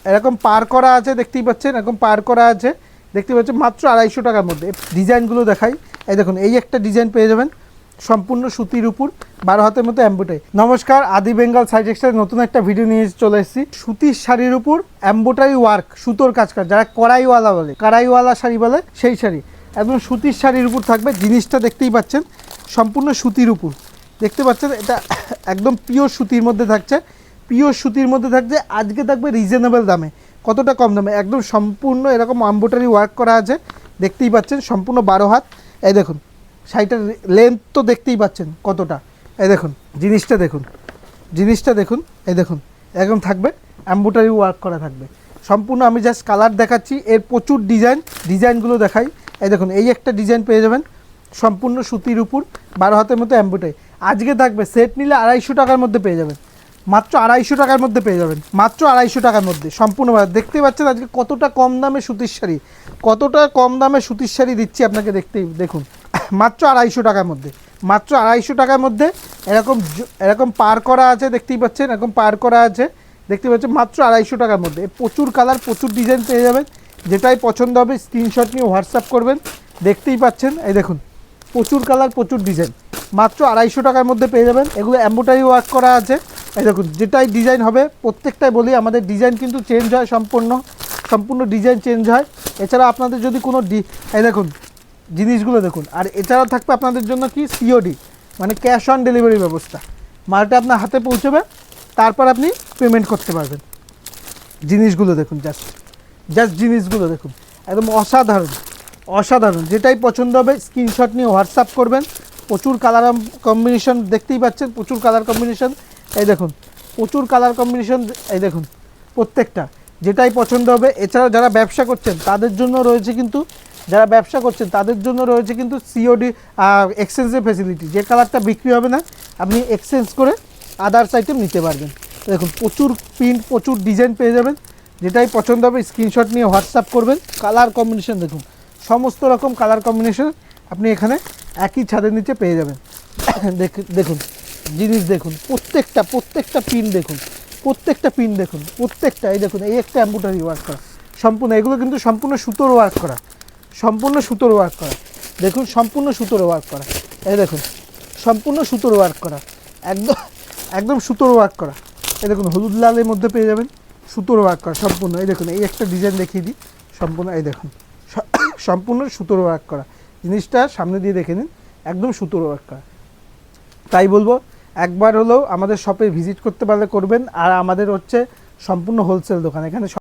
এরকম পার করা আছে, দেখতেই পাচ্ছেন এরকম পার করা আছে, দেখতে পাচ্ছেন মাত্র 250 টাকার মধ্যে। ডিজাইনগুলো দেখাই, এই দেখুন এই একটা ডিজাইন পেয়ে যাবেন সম্পূর্ণ সুতির উপর 12 হাতের মতো এমব্রয়ডারি। নমস্কার, আদি বেঙ্গল সাইড টেক্সটাইল নতুন একটা ভিডিও নিয়ে চলে এসেছি। সুতির শাড়ির উপর এমব্রয়ডারি ওয়ার্ক, সুতোর কাজ করা, যারা কড়াইওয়ালা বলে, কড়াইওয়ালা শাড়ি বলে, সেই শাড়ি একদম সুতির শাড়ির উপর থাকবে। জিনিসটা দেখতেই পাচ্ছেন সম্পূর্ণ সুতির উপর, দেখতে পাচ্ছেন এটা একদম পিওর সুতির মধ্যে থাকছে, পিওর সুতির মধ্যে থাকছে। আজকে থাকবে রিজনেবল দামে, কতটা কম দামে, একদম সম্পূর্ণ এরকম এমব্রয়ডারি ওয়ার্ক করা আছে, দেখতেই পাচ্ছেন সম্পূর্ণ 12 হাত। এই দেখুন শাড়িটার লেন্থ তো দেখতেই পাচ্ছেন কতটা, এই দেখুন জিনিসটা দেখুন, জিনিসটা দেখুন, এই দেখুন এরকম থাকবে, এমব্রয়ডারি ওয়ার্ক করা থাকবে সম্পূর্ণ। আমি জাস্ট কালার দেখাচ্ছি, এর প্রচুর ডিজাইনগুলো দেখাই। এই দেখুন এই একটা ডিজাইন পেয়ে যাবেন সম্পূর্ণ সুতির উপর 12 হাতের মতো এমব্রয়ডারি। আজকে থাকবে সেট নিলে 250 টাকার মধ্যে পেয়ে যাবেন, মাত্র 250 টাকার মধ্যে পেয়ে যাবেন, মাত্র 250 টাকার মধ্যে সম্পূর্ণ। দেখতে পাচ্ছেন আজকে কতটা কম দামে সুতির শাড়ি, কতটা কম দামে সুতির শাড়ি দিচ্ছি আপনাকে, দেখতেই দেখুন মাত্র 250 টাকার মধ্যে, মাত্র 250 টাকার মধ্যে এরকম পার করা আছে, দেখতেই পাচ্ছেন এরকম পার করা আছে, দেখতে পাচ্ছেন মাত্র 250 টাকার মধ্যে। প্রচুর কালার, প্রচুর ডিজাইন পেয়ে যাবেন, যেটাই পছন্দ হবে স্ক্রিনশট নিয়ে হোয়াটসঅ্যাপ করবেন। দেখতেই পাচ্ছেন এই দেখুন প্রচুর কালার, প্রচুর ডিজাইন, মাত্র 250 টাকার মধ্যে পেয়ে যাবেন। এগুলো এমব্রয়ডারি ওয়ার্ক করা আছে। এই দেখুন যেটাই ডিজাইন হবে প্রত্যেকটাই বলি আমাদের ডিজাইন কিন্তু চেঞ্জ হয়, সম্পূর্ণ ডিজাইন চেঞ্জ হয়। এছাড়া আপনাদের যদি কোনো এই দেখুন জিনিসগুলো দেখুন, আর এছাড়াও থাকবে আপনাদের জন্য কি সিওডি, মানে ক্যাশ অন ডেলিভারি ব্যবস্থা। মালটা আপনার হাতে পৌঁছবে, তারপর আপনি পেমেন্ট করতে পারবেন। জিনিসগুলো দেখুন, জাস্ট জিনিসগুলো দেখুন, একদম অসাধারণ। যেটাই পছন্দ হবে স্ক্রিনশট নিয়ে হোয়াটসঅ্যাপ করবেন। প্রচুর কালার কম্বিনেশন দেখতেই পাচ্ছেন, প্রচুর কালার কম্বিনেশন, এই দেখুন প্রচুর কালার কম্বিনেশন, এই দেখুন প্রত্যেকটা যেটাই পছন্দ হবে। এছাড়াও যারা ব্যবসা করছেন তাদের জন্য রয়েছে কিন্তু, সিওডি এক্সচেঞ্জের ফেসিলিটি। যে কালারটা বিক্রি হবে না আপনি এক্সচেঞ্জ করে আদার্স আইটেম নিতে পারবেন। দেখুন প্রচুর প্রিন্ট, প্রচুর ডিজাইন পেয়ে যাবেন, যেটাই পছন্দ হবে স্ক্রিনশট নিয়ে হোয়াটসঅ্যাপ করবেন। কালার কম্বিনেশন দেখুন, সমস্ত রকম কালার কম্বিনেশন আপনি এখানে একই ছাদের নিচে পেয়ে যাবেন। দেখুন জিনিস দেখুন, প্রত্যেকটা প্রিন্ট দেখুন, প্রত্যেকটা এই দেখুন এই একটা এমব্রয়ডারি ওয়ার্ক করা সম্পূর্ণ। এগুলো কিন্তু সম্পূর্ণ সুতোর ওয়ার্ক করা, দেখুন সম্পূর্ণ সুতোর ওয়ার্ক করা, এই দেখুন সম্পূর্ণ সুতোর ওয়ার্ক করা, একদম সুতোর ওয়ার্ক করা। এই দেখুন হলুদ লালের মধ্যে পেয়ে যাবেন সুতোর ওয়ার্ক করা সম্পূর্ণ। এই দেখুন এই একটা ডিজাইন দেখিয়ে দিই সম্পূর্ণ, এই দেখুন সম্পূর্ণ সুতোর ওয়ার্ক করা। জিনিসটা সামনে দিয়ে দেখে নিন, একদম সুতোর ওয়ার্ক করা। তাই বলবো একবার হলেও আমাদের শপে ভিজিট করতে পারলে করবেন। আর আমাদের হচ্ছে সম্পূর্ণ হোলসেল দোকান, এখানে